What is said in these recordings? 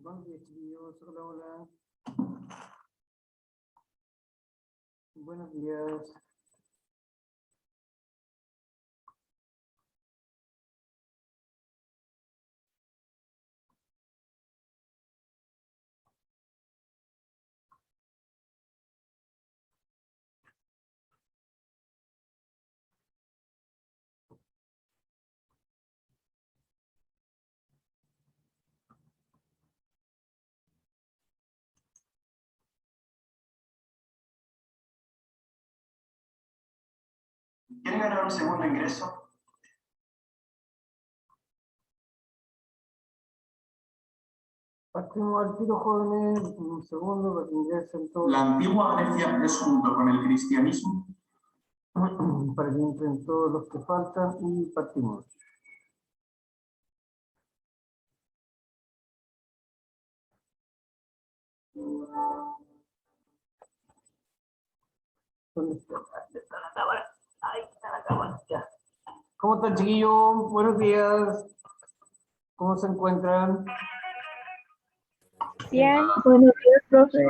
Buenos días, chiquillos. Hola, hola. Buenos días. ¿Quieren ganar un segundo ingreso? Partimos al tiro, jóvenes. Un segundo para que ingresen todos. La antigua Grecia es junto con el cristianismo. Para que entren todos los que faltan y partimos. ¿Dónde está? ¿Dónde está la cámara? Ahí está la cámara. Ya. ¿Cómo están, chiquillos? Buenos días. ¿Cómo se encuentran? Bien, buenos días, profe.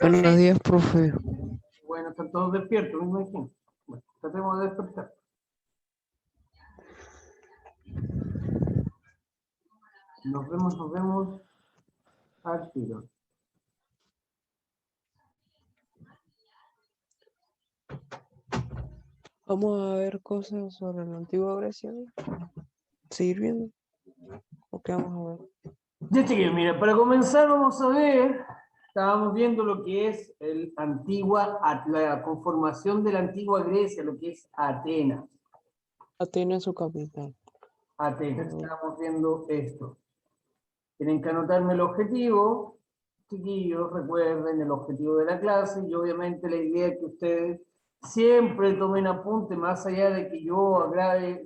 Buenos días, profe. Bueno, están todos despiertos, me imagino. Bueno, tratemos de despertar. Nos vemos al tiro. Vamos a ver cosas sobre la antigua Grecia. ¿Seguir viendo? ¿O qué vamos a ver? Ya, chiquillos, mira, para comenzar vamos a ver, estábamos viendo lo que es la conformación de la antigua Grecia, lo que es Atenas. Atenas es su capital. Atenas, estábamos viendo esto. Tienen que anotarme el objetivo, chiquillos, recuerden el objetivo de la clase, y obviamente la idea es que ustedes siempre tomen apunte, más allá de que yo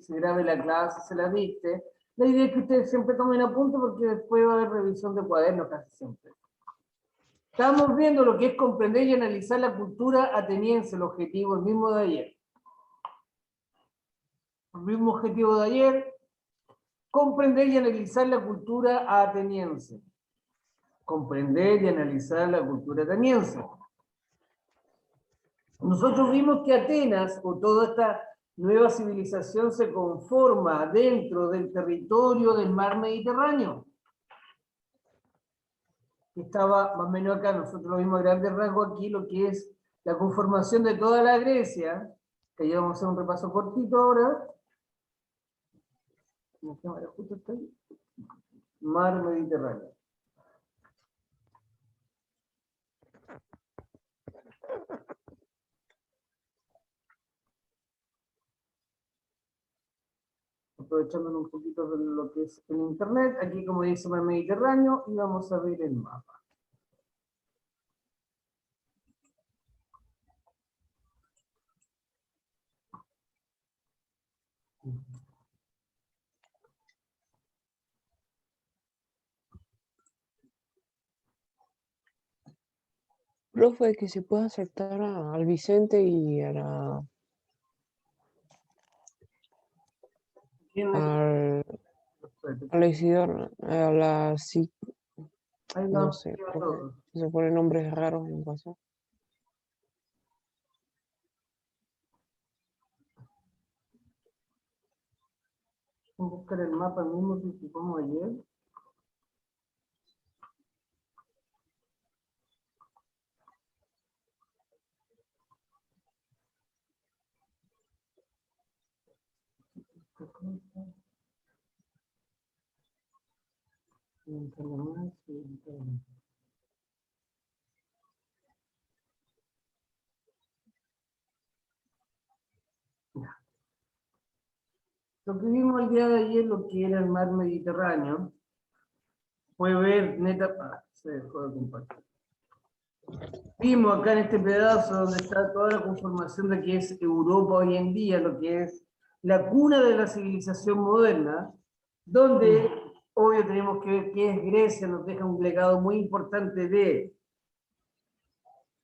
se grabe la clase, se la dicte, la idea es que ustedes siempre tomen apunte porque después va a haber revisión de cuadernos casi siempre. Estamos viendo lo que es comprender y analizar la cultura ateniense, el objetivo, el mismo de ayer. El mismo objetivo de ayer, comprender y analizar la cultura ateniense. Comprender y analizar la cultura ateniense. Nosotros vimos que Atenas, o toda esta nueva civilización, se conforma dentro del territorio del mar Mediterráneo. Que estaba más o menos acá, nosotros lo vimos a grandes rasgos aquí, lo que es la conformación de toda la Grecia, que ya vamos a hacer un repaso cortito ahora. La cámara justo está ahí. Mar Mediterráneo. Aprovechando un poquito de lo que es en internet, aquí como dice Mar Mediterráneo, y vamos a ver el mapa. Profe, que se pueda aceptar al Vicente y a la... a la Isidora, a la... Sí, Ahí no vamos, sé, profe. todos. Se ponen nombres raros en WhatsApp. Vamos a buscar el mapa mismo que ocupamos ayer. Lo que vimos el día de ayer, lo que era el mar Mediterráneo, fue ver se dejó de compartir. Vimos acá en este pedazo donde está toda la conformación de que es Europa hoy en día, lo que es la cuna de la civilización moderna, donde obvio tenemos que ver que es Grecia, nos deja un legado muy importante de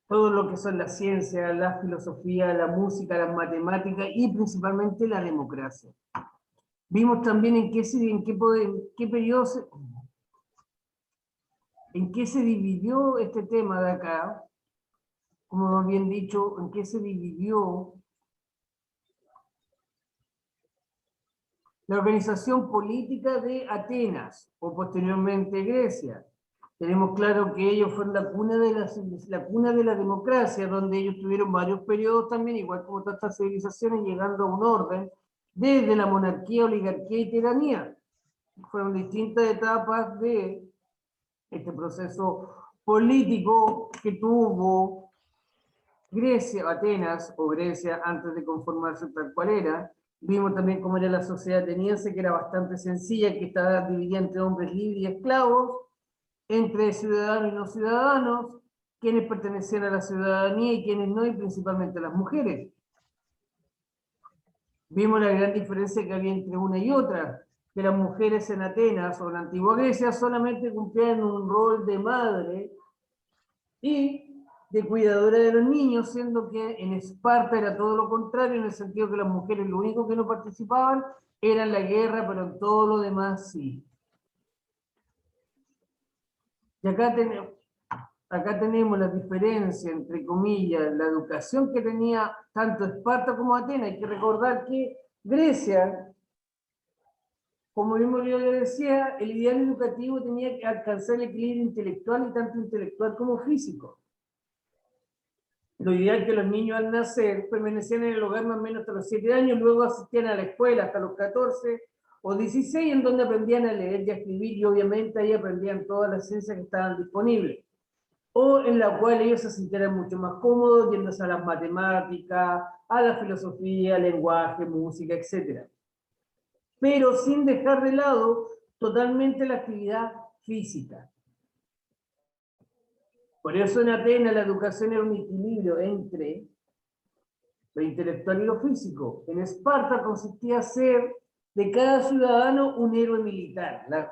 todo lo que son las ciencias, la filosofía, la música, las matemáticas y principalmente la democracia. Vimos también en qué periodo ¿En qué se dividió este tema de acá? Como hemos bien dicho, ¿en qué se dividió la organización política de Atenas, o posteriormente Grecia? Tenemos claro que ellos fueron la cuna de la democracia, donde ellos tuvieron varios periodos también, igual como todas estas civilizaciones, llegando a un orden desde la monarquía, oligarquía y tiranía. Fueron distintas etapas de este proceso político que tuvo Grecia, Atenas o Grecia antes de conformarse tal cual era. Vimos también cómo era la sociedad ateniense, que era bastante sencilla, que estaba dividida entre hombres libres y esclavos, entre ciudadanos y no ciudadanos, quienes pertenecían a la ciudadanía y quienes no, y principalmente las mujeres. Vimos la gran diferencia que había entre una y otra, que las mujeres en Atenas o en la antigua Grecia solamente cumplían un rol de madre y de cuidadora de los niños, siendo que en Esparta era todo lo contrario, en el sentido que las mujeres lo único que no participaban era en la guerra, pero en todo lo demás sí. Y acá tenemos la diferencia, entre comillas, la educación que tenía tanto Esparta como Atenas. Hay que recordar que Grecia, como mismo yo le decía, el ideal educativo tenía que alcanzar el equilibrio intelectual, y tanto intelectual como físico. Lo ideal es que los niños al nacer permanecían en el hogar más o menos hasta los 7 años, luego asistían a la escuela hasta los 14 o 16, en donde aprendían a leer y a escribir, y obviamente ahí aprendían todas las ciencias que estaban disponibles, o en la cual ellos se sintieran mucho más cómodos, yéndose a las matemáticas, a la filosofía, lenguaje, música, etc. Pero sin dejar de lado totalmente la actividad física. Por eso en Atenas la educación era un equilibrio entre lo intelectual y lo físico. En Esparta consistía en ser de cada ciudadano un héroe militar. La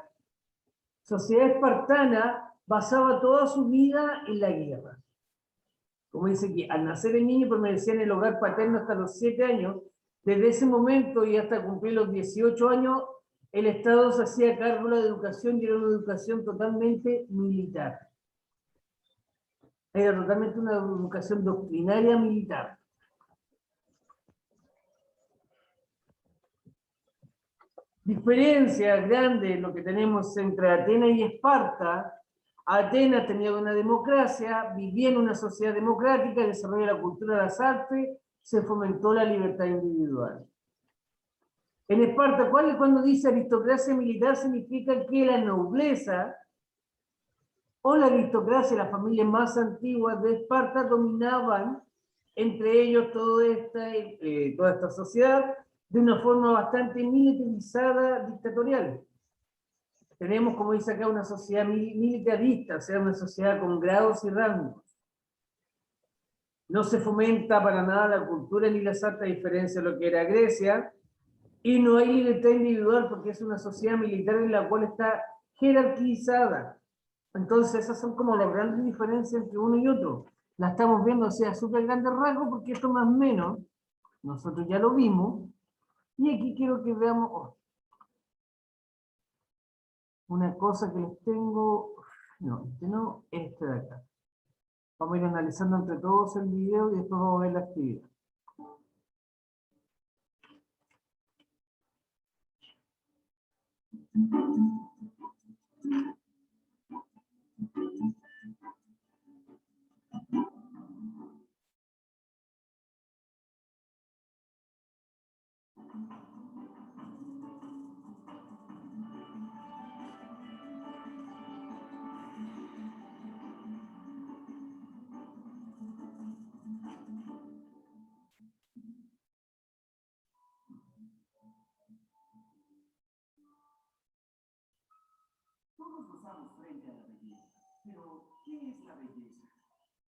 sociedad espartana basaba toda su vida en la guerra. Como dice que al nacer el niño permanecía en el hogar paterno hasta los 7 años. Desde ese momento y hasta cumplir los 18 años, el Estado se hacía cargo de la educación, y era una educación totalmente militar. Era totalmente una educación doctrinaria militar. Diferencia grande lo que tenemos entre Atenas y Esparta. Atenas tenía una democracia, vivía en una sociedad democrática, desarrolló la cultura de las artes, se fomentó la libertad individual. En Esparta, cuando dice aristocracia militar, significa que la nobleza o la aristocracia, las familias más antiguas de Esparta, dominaban entre ellos toda esta sociedad de una forma bastante militarizada, dictatorial. Tenemos, como dice acá, una sociedad militarista, o sea, una sociedad con grados y rangos. No se fomenta para nada la cultura ni las artes, a diferencia de lo que era Grecia, y no hay libertad individual porque es una sociedad militar en la cual está jerarquizada. Entonces esas son como las grandes diferencias entre uno y otro. La estamos viendo, o sea, súper grandes rasgos, porque esto más o menos, nosotros ya lo vimos, y aquí quiero que veamos una cosa que les tengo, no, este no, este de acá. Vamos a ir analizando entre todos el video y después vamos a ver la actividad. Todos gozamos frente a la belleza. Pero, ¿qué es la belleza?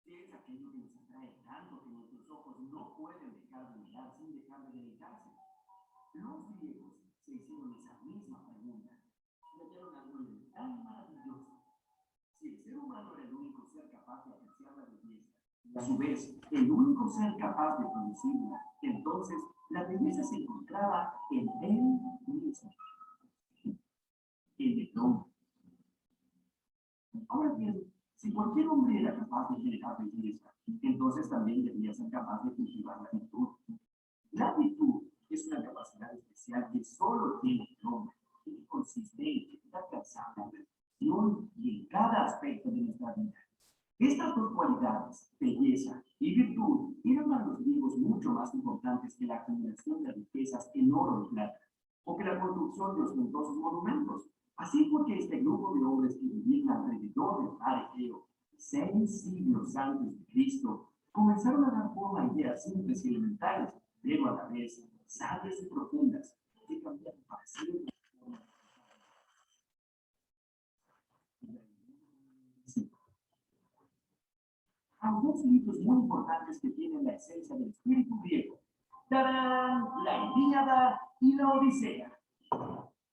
¿Qué es aquello que nos atrae tanto que nuestros ojos no pueden dejar de mirar sin dejar de deleitarse? Los griegos se hicieron esa misma pregunta y hallaron algo tan maravilloso. Si el ser humano era el único ser capaz de apreciar la belleza, y a su vez el único ser capaz de producirla, entonces la belleza se encontraba en él mismo, en el hombre. Ahora bien, generar belleza, entonces también debería ser capaz de cultivar la virtud. La virtud es una capacidad especial que solo tiene el hombre y que consiste en alcanzar la perfección en cada aspecto de nuestra vida. Estas dos cualidades, belleza y virtud, eran para los griegos mucho más importantes que la acumulación de riquezas en oro y plata, o que la construcción de ostentosos monumentos. Así fue que este grupo de hombres que vivían alrededor del mar Egeo, 6 siglos antes de Cristo, comenzaron a dar forma a ideas simples y elementales, pero a la vez sabias y profundas, que cambiaron para siempre. Hay dos libros muy importantes que tienen la esencia del espíritu griego. ¡Tarán! La Ilíada y la Odisea.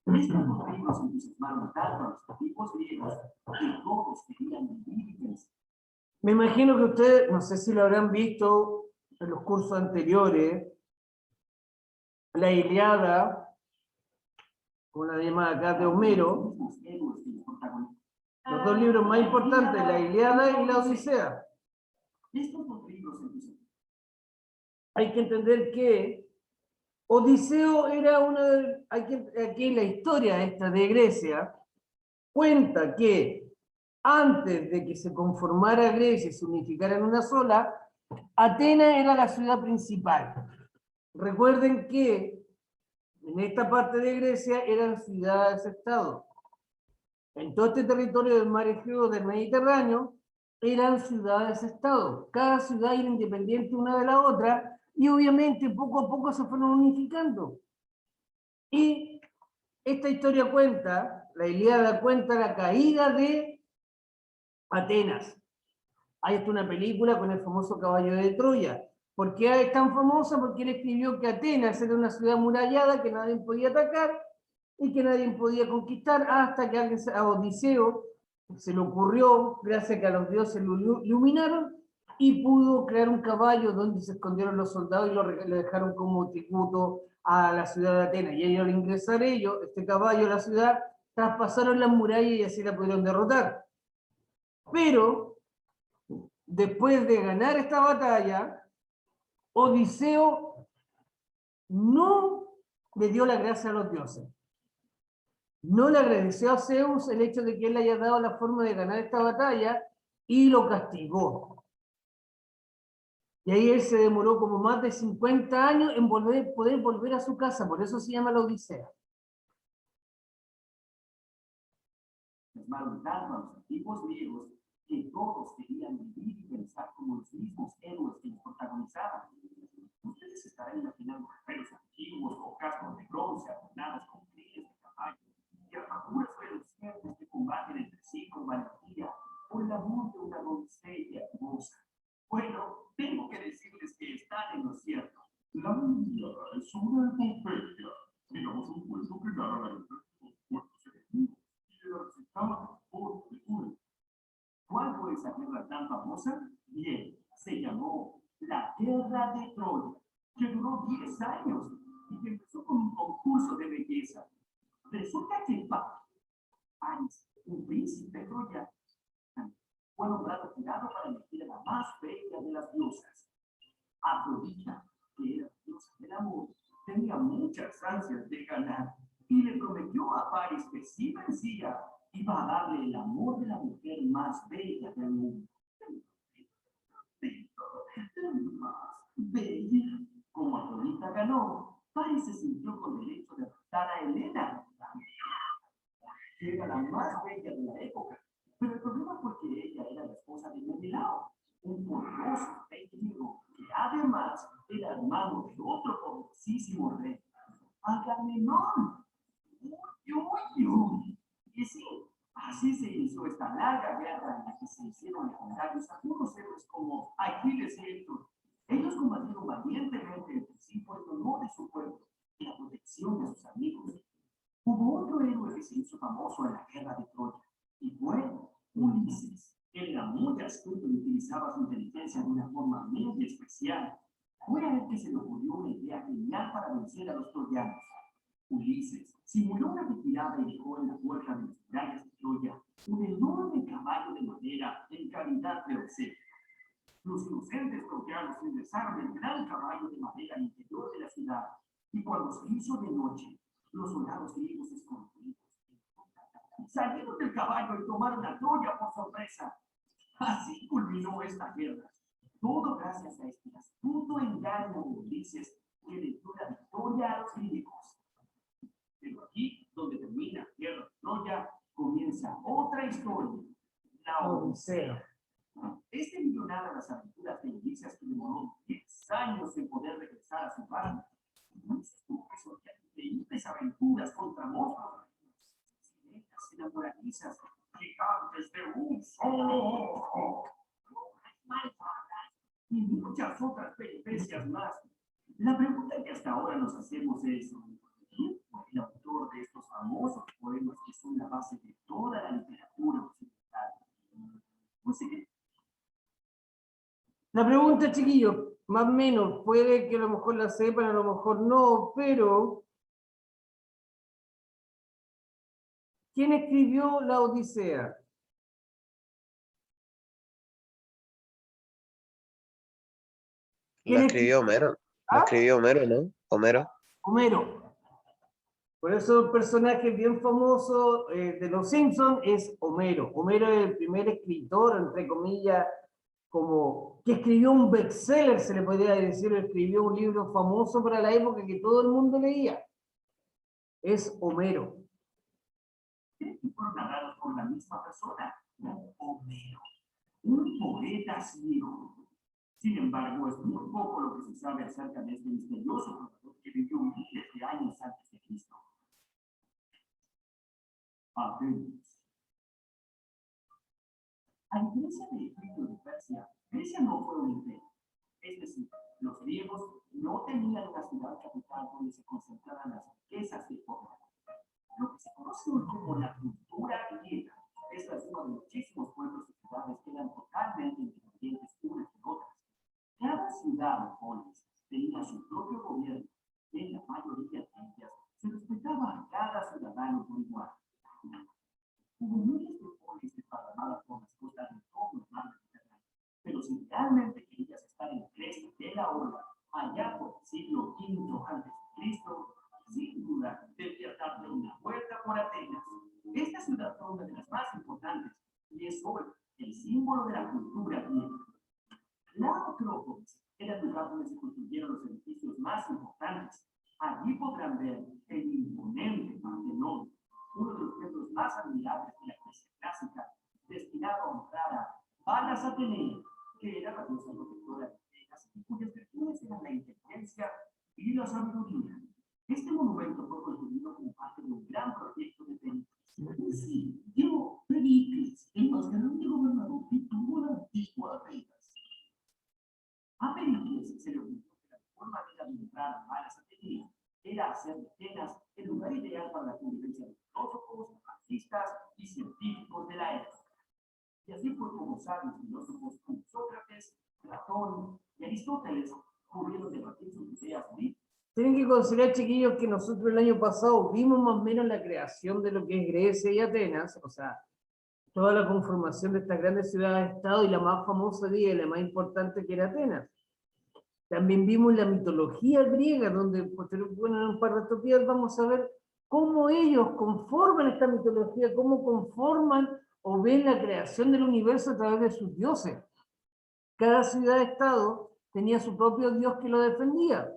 Estos dos libros entusiasmaron tanto a los antiguos griegos que todos querían vivir y pensar. Me imagino que ustedes, no sé si lo habrán visto en los cursos anteriores, la Ilíada, con la llamada acá de Homero, los dos libros más importantes, la Ilíada y la Odisea. Estos dos libros entusiasmaron. Hay que entender que Odiseo era una de, aquí la historia esta de Grecia cuenta que antes de que se conformara Grecia y se unificara en una sola, Atenas era la ciudad principal. Recuerden que en esta parte de Grecia eran ciudades-estado. En todo este territorio del mar Egeo, del Mediterráneo, eran ciudades-estado. Cada ciudad era independiente una de la otra y obviamente poco a poco se fueron unificando. Y esta historia cuenta, la Ilíada cuenta la caída de Atenas. Hay hasta una película con el famoso caballo de Troya. ¿Por qué es tan famosa? Porque él escribió que Atenas era una ciudad amurallada que nadie podía atacar y que nadie podía conquistar hasta que a Odiseo se le ocurrió, gracias a que a los dioses lo iluminaron, y pudo crear un caballo donde se escondieron los soldados y lo dejaron como tributo a la ciudad de Atenas. Y ellos, al ingresar este caballo a la ciudad, traspasaron las murallas y así la pudieron derrotar. Pero, después de ganar esta batalla, Odiseo no le dio la gracia a los dioses. No le agradeció a Zeus el hecho de que él le haya dado la forma de ganar esta batalla y lo castigó. Y ahí él se demoró como más de 50 años en poder volver a su casa, por eso se llama la Odisea. Tanto a los antiguos griegos que todos querían vivir y pensar como los mismos héroes que los protagonizaban. Ustedes se estarán imaginando guerreros antiguos o cascos de bronce adornados con crines de caballo y armaduras relucientes que combaten entre sí con valentía por el amor de una doncella hermosa. Bueno, tengo que decirles que están en lo cierto. La Biblia es una epopeya, digamos un cuento que narra la vida de los pueblos enemigos y la recitaba por lectura. ¿Cuál fue esa guerra tan famosa? Bien, se llamó la Guerra de Troya, que duró 10 años y que empezó con un concurso de belleza. Resulta que Paris, un príncipe troyano, fue nombrado jurado para elegir a la más bella de las diosas. Afrodita, que era diosa del amor, tenía muchas ansias de ganar y le prometió a Paris que si vencía, iba a darle el amor de la mujer más bella del mundo. Más bella. Como Afrodita ganó, Paris se sintió con derecho de adoptar a Helena, que era la más bella de la época. Pero el problema fue que ella era la esposa de Menelao, un poderoso rey griego, que además era hermano de otro poderosísimo rey, Agamenón. Y sí, así se inició esta larga guerra en la que se hicieron legendarios algunos héroes como Aquiles y Héctor. Ellos combatieron valientemente entre sí por el honor de su pueblo y la protección de sus amigos. Hubo otro héroe que se hizo famoso en la guerra de Troya, y fue Ulises. Él era muy astuto y utilizaba su inteligencia de una forma muy especial. Fue a él que se le ocurrió una idea genial para vencer a los troyanos. Ulises simuló una retirada y dejó en la puerta de las murallas de Troya un enorme caballo de madera en calidad de obsequio. Los inocentes troyanos ingresaron el gran caballo de madera al interior de la ciudad, y cuando se hizo de noche, los soldados griegos escondidos salieron del caballo y tomaron a Troya por sorpresa. Así culminó esta guerra. Todo gracias a este astuto engaño de Ulises que le dio la victoria a los griegos. Pero aquí, donde termina la guerra de Troya, comienza otra historia, la Odisea. Este millonario de las aventuras de Ulises que demoró 10 años en poder regresar a su padre. Ulises tuvo que sortear increíbles aventuras contra monstruos, sirenas enamoradizas, gigantes de un solo ojo, malvadas y muchas otras peripecias más. La pregunta que hasta ahora nos hacemos es, ¿quién fue el autor de estos famosos poemas que son la base de toda la literatura occidental? Pues sí. La pregunta, chiquillos, más o menos, puede que a lo mejor la sepan, a lo mejor no, pero ¿quién escribió la Odisea? La escribió Homero. La ¿Ah? escribió Homero, ¿no? Homero. Homero. Por eso el personaje bien famoso de Los Simpsons es Homero. Homero es el primer escritor, entre comillas, como que escribió un bestseller, se le podría decir, escribió un libro famoso para la época que todo el mundo leía. Es Homero. Fueron narrados por la misma persona, Homero, un poeta ciego. Sin embargo, es muy poco lo que se sabe acerca de este misterioso profesor que vivió miles de años antes de Cristo. Atenas. A diferencia de Egipto y de Persia, Grecia no fue un imperio. Es decir, los griegos no tenían una ciudad capital donde se concentraran las riquezas del pueblo. Lo que se conoce hoy como la cultura griega es la suma de muchísimos pueblos y ciudades que eran totalmente independientes unas de otras. Cada ciudad o polis tenía su propio gobierno y en la mayoría de ellas se respetaba a cada ciudadano por igual. Hubo miles de polis desparramadas por las costas de todo el mar Mediterráneo, pero si realmente querías estar en cresta de la ola, allá por el siglo V a.C., sin duda debías darte una vuelta por Atenas. Esta ciudad fue una de las más importantes y es hoy el símbolo de la cultura griega. La Acrópolis era el lugar donde se construyeron los edificios más importantes. Allí podrán ver el imponente Partenón, uno de los templos más admirables de la Grecia clásica, destinado a honrar a Palas Atenea, que era la diosa protectora de Atenas y cuyas virtudes eran la inteligencia y la sabiduría. Este monumento fue construido como parte de un gran proyecto de Pericles. Sí, yo, Pericles, el más grande gobernador que tuvo la antigua Atenas. A Pericles se le ocurrió que la mejor manera de entrar a Palas Atenea era hacer de Atenas el lugar ideal para la convivencia de filósofos, artistas y científicos de la época. Y así fue como sabios filósofos como Sócrates, Platón y Aristóteles pudieron debatir sus ideas libres. Tienen que considerar, chiquillos, que nosotros el año pasado vimos más o menos la creación de lo que es Grecia y Atenas, o sea, toda la conformación de estas grandes ciudades-estado y la más famosa y la más importante que era Atenas. También vimos la mitología griega, donde bueno, en un par de estos días vamos a ver cómo ellos conforman esta mitología, cómo conforman o ven la creación del universo a través de sus dioses. Cada ciudad-estado tenía su propio dios que lo defendía.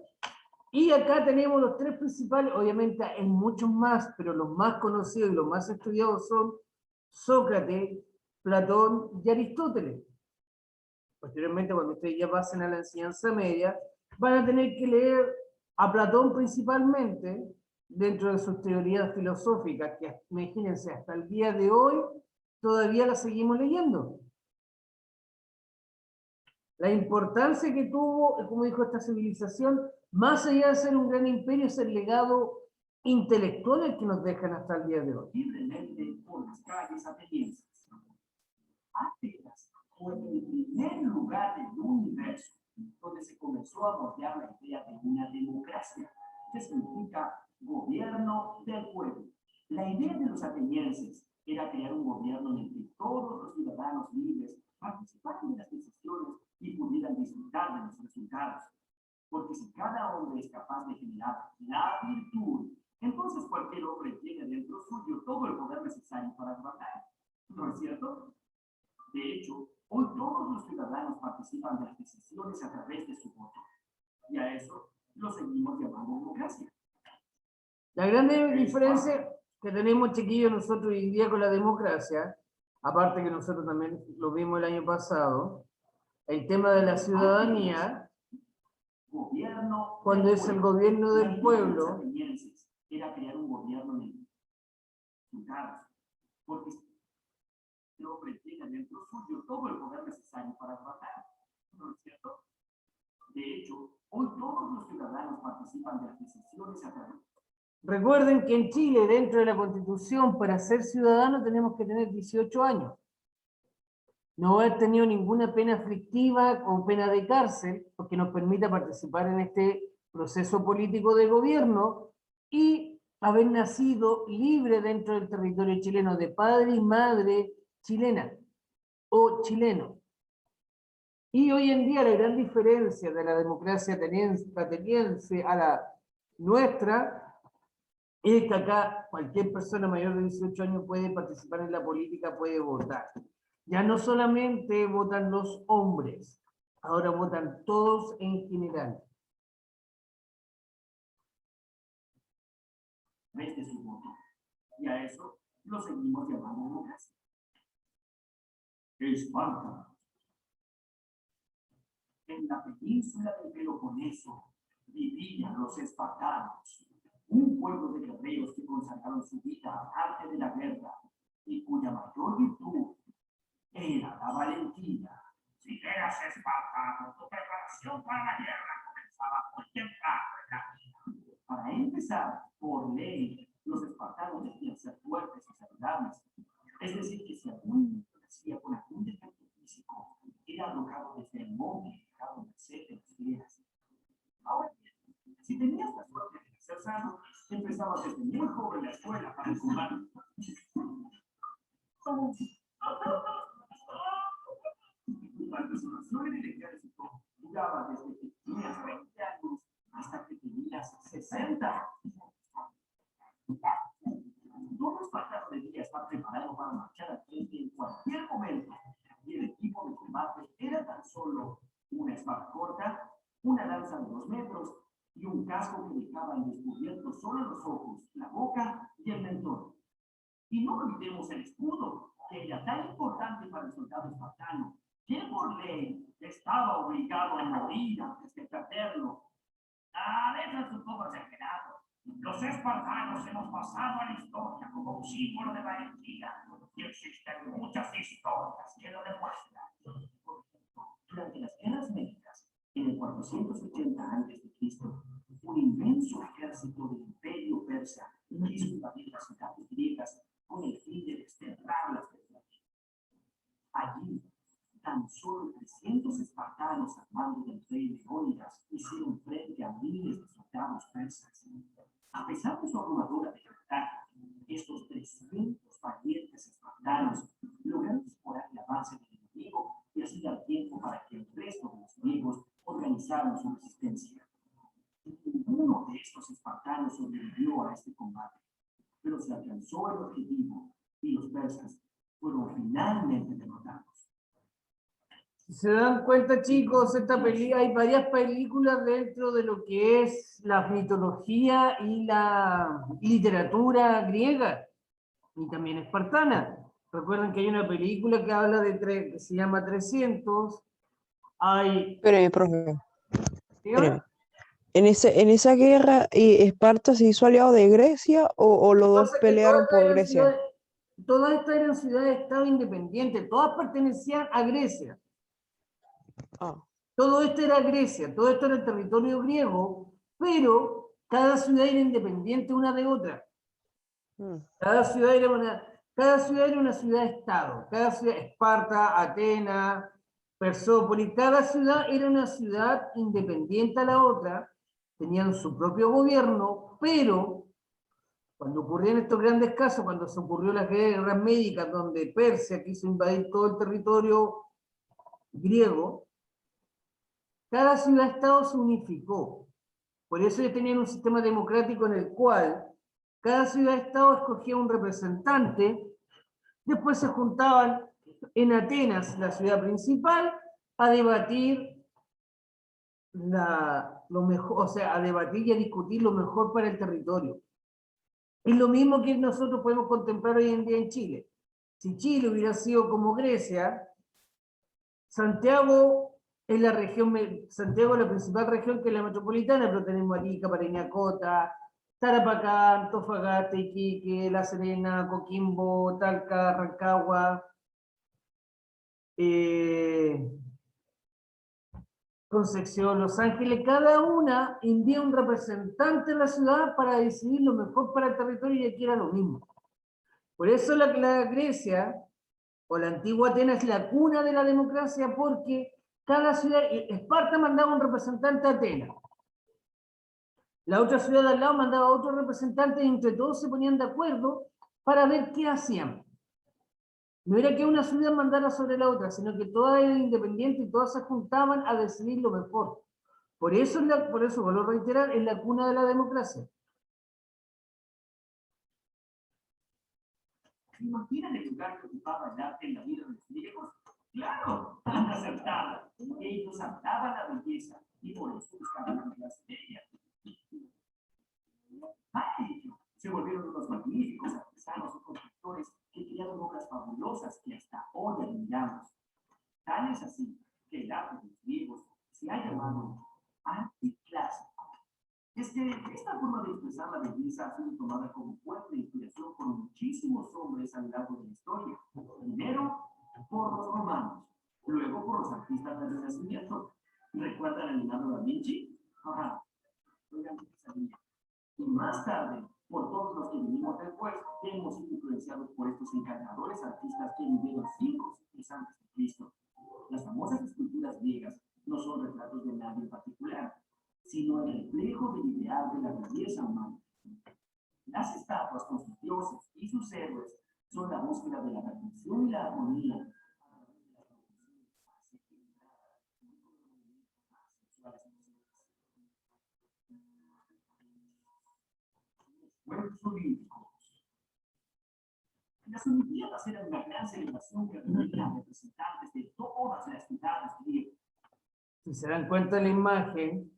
Y acá tenemos los tres principales, obviamente hay muchos más, pero los más conocidos y los más estudiados son Sócrates, Platón y Aristóteles. Posteriormente, cuando ustedes ya pasen a la enseñanza media, van a tener que leer a Platón principalmente, dentro de sus teorías filosóficas, que imagínense, hasta el día de hoy todavía las seguimos leyendo. La importancia que tuvo, como dijo esta civilización, más allá de ser un gran imperio, es el legado intelectual que nos dejan hasta el día de hoy. Libremente por las calles atenienses. Atenas fue el primer lugar del universo donde se comenzó a moldear la idea de una democracia, que significa gobierno del pueblo. La idea de los atenienses era crear un gobierno en el que todos los ciudadanos libres participaran de las decisiones y cada hombre es capaz de generar la virtud, entonces cualquier hombre tiene dentro suyo todo el poder necesario para gobernar. ¿No es cierto? De hecho, hoy todos los ciudadanos participan de las decisiones a través de su voto. Y a eso lo seguimos llamando democracia. La gran diferencia que tenemos, chiquillos, nosotros hoy en día con la democracia, aparte que nosotros también lo vimos el año pasado, el tema de la ciudadanía, Gobierno cuando del es el pueblo. gobierno La del idea pueblo, de los atenienses era crear un gobierno en el ciudadanos, porque el hombre tiene dentro suyo todo el poder necesario para gobernar. ¿No es cierto? De hecho, hoy todos los ciudadanos participan de las decisiones a través. recuerden que en Chile, dentro de la Constitución, para ser ciudadano tenemos que tener 18 años. No haber tenido ninguna pena aflictiva o pena de cárcel, porque nos permita participar en este proceso político de gobierno, y haber nacido libre dentro del territorio chileno, de padre y madre chilena o chileno. Y hoy en día la gran diferencia de la democracia ateniense a la nuestra es que acá cualquier persona mayor de 18 años puede participar en la política, puede votar. Ya no solamente votan los hombres, ahora votan todos en general. De su voto. Y a eso lo seguimos llamando democracia. Esparta. En la península del Peloponeso vivían los espartanos, un pueblo de guerreros que consagraron su vida al arte de la guerra y cuya mayor virtud era la valentía. Si eras espartano, tu preparación para la guerra comenzaba muy temprano en la vida. Para empezar, por ley, los espartanos debían ser fuertes y saludables. Es decir, que si algún nacía con algún defecto físico, era arrojado desde el monte y dejado merced de las fieras. Ahora bien, si tenías la suerte de ser sano, empezabas desde muy joven la escuela para el combate. Durante su nación en el ejército, jugaba desde que tenías 20 años hasta que tenías 60. Todo espartano debía estar preparado para marchar al frente en cualquier momento. Y el equipo de combate era tan solo una espada corta, una lanza de 2 metros y un casco que dejaba al descubierto solo los ojos, la boca y el mentón. Y no olvidemos el escudo, que era tan importante para el soldado espartano, que por ley estaba obligado a morir antes de perderlo. A veces un poco exagerado. Los espartanos hemos pasado a la historia como un símbolo de valentía y existen muchas historias que lo demuestran. Por ejemplo, durante las guerras médicas, en el 480 a.C., un inmenso ejército del imperio persa quiso invadir las ciudades griegas con el fin de desterrarlas del planeta. Allí, tan solo 300 espartanos al mando del rey Leónidas hicieron frente a miles de soldados persas. A pesar de su abrumadora desventaja, estos 300 valientes espartanos lograron explorar el avance del enemigo y así dar tiempo para que el resto de los griegos organizaran su resistencia. Ninguno de estos espartanos sobrevivió a este combate, pero se alcanzó el objetivo y los persas fueron finalmente derrotados. Si se dan cuenta, chicos, hay varias películas dentro de lo que es la mitología y la literatura griega y también espartana. Recuerden que hay una película que habla que se llama 300. Hay... Espéreme, profe. ¿Dígame? En esa guerra, ¿Esparta se hizo aliado de Grecia o los dos Pasa que pelearon por Grecia? Todas estas eran ciudades-estado independientes, todas pertenecían a Grecia. Ah, Todo esto era Grecia, todo esto era el territorio griego, pero cada ciudad era independiente una de otra. Cada ciudad era una ciudad-estado. Cada ciudad, Esparta, Atenas, Persópolis, cada ciudad era una ciudad independiente a la otra, tenían su propio gobierno, pero cuando ocurrían estos grandes casos, cuando se ocurrió las guerras médicas, donde Persia quiso invadir todo el territorio griego, cada ciudad-estado se unificó. Por eso ellos tenían un sistema democrático en el cual cada ciudad-estado escogía un representante, después se juntaban en Atenas, la ciudad principal, a debatir lo mejor, o sea, a debatir y a discutir lo mejor para el territorio. Es lo mismo que nosotros podemos contemplar hoy en día en Chile. Si Chile hubiera sido como Grecia, Santiago es la región, Santiago es la principal región que es la metropolitana, pero tenemos Arica, Parinacota, Tarapacá, Antofagasta, Iquique, La Serena, Coquimbo, Talca, Rancagua, Concepción, Los Ángeles. Cada una envía un representante en la ciudad para decidir lo mejor para el territorio, y aquí era lo mismo. Por eso la Grecia o la antigua Atenas es la cuna de la democracia, porque cada ciudad, Esparta mandaba un representante a Atenas, la otra ciudad de al lado mandaba otro representante, y entre todos se ponían de acuerdo para ver qué hacían. No era que una ciudad mandara sobre la otra, sino que todas eran independientes y todas se juntaban a decidir lo mejor. Por eso, vuelvo a reiterar, es la cuna de la democracia. ¿Se imaginan el lugar que ocupaba el arte en la vida de los griegos? ¡Claro! Acertada. Ellos amaban la belleza y por eso buscaban la clase de ella. ¡Ay! Se volvieron unos magníficos artesanos y constructores que crearon obras fabulosas que hasta hoy admiramos. Tal es así que el arte de los griegos se ha llamado arte clásico. Es que esta forma de expresar la belleza ha sido tomada como fuente de inspiración por muchísimos hombres a lo largo de la historia. Primero, por los romanos, luego por los artistas del Renacimiento. ¿Recuerdan a Leonardo da Vinci? Ajá. Oigan, sabía. Y más tarde, por todos los que vivimos después, que hemos sido influenciados por estos encantadores artistas que vivieron siglos antes de Cristo. Las famosas esculturas griegas no son retratos de nadie en particular, sino el reflejo del ideal de la belleza humana. Las estatuas con sus dioses y sus héroes son la búsqueda de la perfección y la armonía. Juegos Olímpicos. Las Olimpiadas eran una gran celebración que reunía a representantes de todas las ciudades griegas. Si se dan cuenta en la imagen,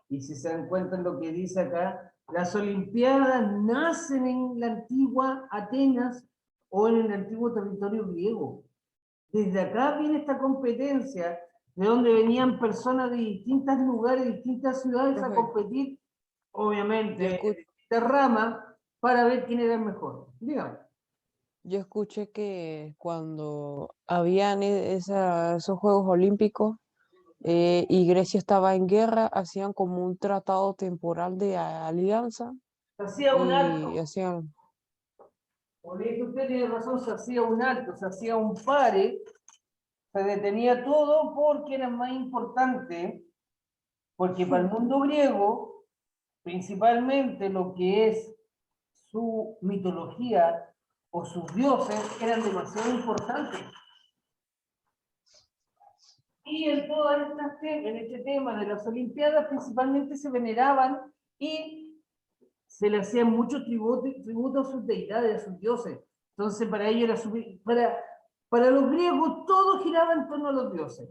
y si se dan cuenta en lo que dice acá, las Olimpiadas nacen en la antigua Atenas o en el antiguo territorio griego. Desde acá viene esta competencia, de donde venían personas de distintos lugares, distintas ciudades a competir, obviamente, en distintas ramas, para ver quién era el mejor. Dígame. Yo escuché que cuando habían esos Juegos Olímpicos y Grecia estaba en guerra, hacían como un tratado temporal de alianza Se hacía un y acto. hacían... Por eso usted tiene razón, se hacía un acto, se hacía un pare, se detenía todo porque era más importante, porque para el mundo griego, principalmente lo que es su mitología o sus dioses eran demasiado importantes. Y en en este tema de las Olimpiadas principalmente se veneraban y se le hacían muchos tributos a sus deidades, a sus dioses. Entonces para ellos era para los griegos todo giraba en torno a los dioses.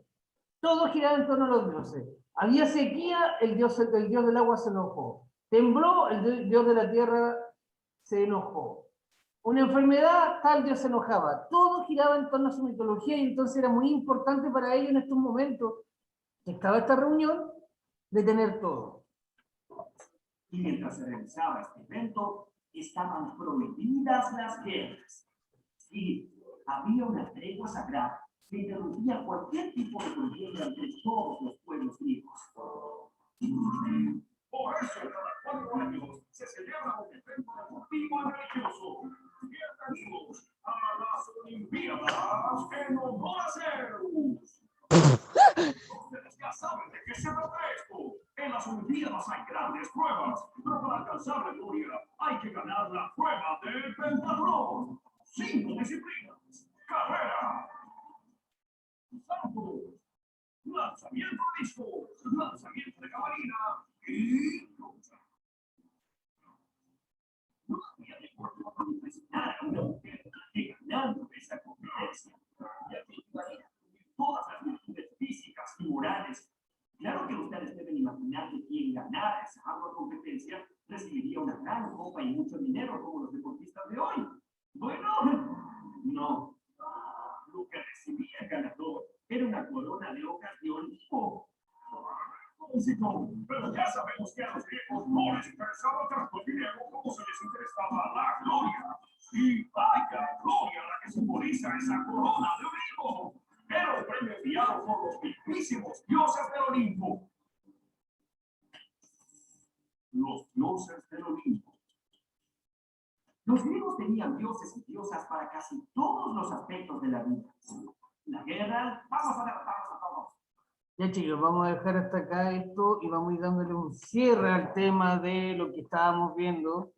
Todo giraba en torno a los dioses. Había sequía, el dios del agua se enojó. Tembló, el dios de la tierra se enojó. Una enfermedad, tal dios se enojaba. Todo giraba en torno a su mitología, y entonces era muy importante para ellos en estos momentos, que estaba esta reunión, de tener todo. Y mientras se realizaba este evento, estaban prohibidas las guerras. Y había una tregua sagrada que interrumpía cualquier tipo de contienda entre todos los pueblos griegos. Por eso, cada 4 años se celebra un evento deportivo y religioso. Bienvenidos a las Olimpiadas en honor a Zeus. Ustedes ya saben de qué se trata esto. En las Olimpiadas hay grandes pruebas, pero para alcanzar la gloria hay que ganar la prueba del pentatlón. 5 disciplinas: carrera, salto, lanzamiento de disco, lanzamiento de jabalina y una mujer que ganando esa competencia, ya que todas las virtudes físicas y morales. Claro que ustedes deben imaginar que quien ganara esa ardua competencia recibiría una gran copa y mucho dinero como los deportistas de hoy. Bueno, no. Lo que recibía el ganador era una corona de hojas de olivo. Pero ya sabemos que a los griegos no les interesaba tanto el dinero como se les interesaba la gloria. Y vaya gloria la que simboliza esa corona de olivo. Era el premio enviado por los mismísimos dioses del Olimpo. Los dioses del Olimpo. Los griegos tenían dioses y diosas para casi todos los aspectos de la vida. La guerra, vamos. Ya chicos, vamos a dejar hasta acá esto y vamos a ir dándole un cierre al tema de lo que estábamos viendo,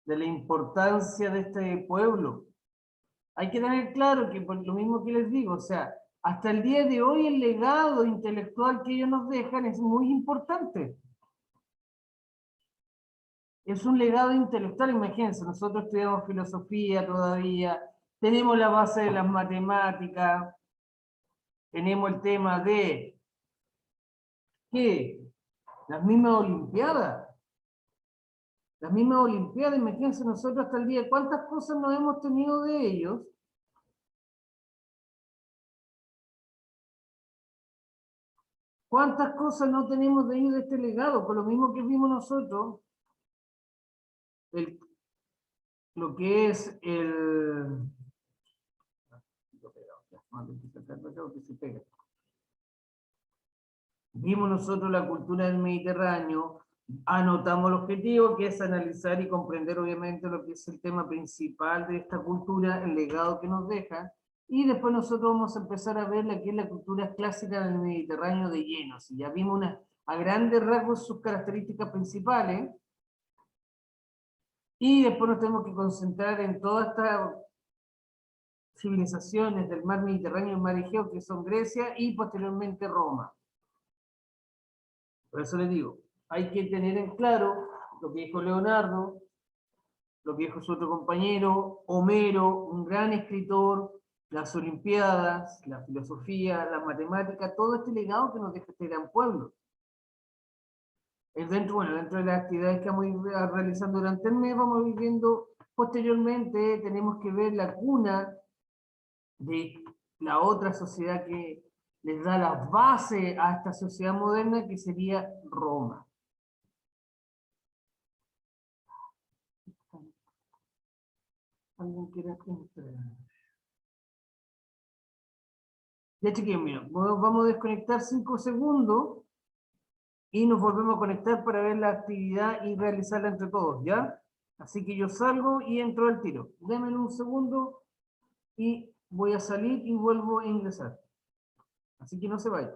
de la importancia de este pueblo. Hay que tener claro que por lo mismo que les digo, o sea, hasta el día de hoy el legado intelectual que ellos nos dejan es muy importante. Es un legado intelectual, imagínense, nosotros estudiamos filosofía todavía, tenemos la base de las matemáticas, tenemos el tema de ¿qué? Las mismas olimpiadas. Las mismas olimpiadas, imagínense nosotros hasta el día, ¿cuántas cosas no hemos tenido de ellos? ¿Cuántas cosas no tenemos de ellos de este legado? Por lo mismo que vimos nosotros, lo que es el... Vimos nosotros la cultura del Mediterráneo, anotamos el objetivo, que es analizar y comprender obviamente lo que es el tema principal de esta cultura, el legado que nos deja, y después nosotros vamos a empezar a ver la que es la cultura clásica del Mediterráneo de lleno. Si ya vimos a grandes rasgos sus características principales, y después nos tenemos que concentrar en todas estas civilizaciones del mar Mediterráneo y el mar Egeo, que son Grecia y posteriormente Roma. Por eso les digo, hay que tener en claro lo que dijo Leonardo, lo que dijo su otro compañero, Homero, un gran escritor, las Olimpiadas, la filosofía, la matemática, todo este legado que nos deja este gran pueblo. Dentro de las actividades que vamos a ir realizando durante el mes, vamos a ir viendo posteriormente, tenemos que ver la cuna de la otra sociedad que les da la base a esta sociedad moderna, que sería Roma. ¿Alguien quiere entrar? Ya chiquillos, mira, vamos a desconectar 5 segundos y nos volvemos a conectar para ver la actividad y realizarla entre todos, ¿ya? Así que yo salgo y entro al tiro. Denme un segundo y voy a salir y vuelvo a ingresar. Así que no se vayan.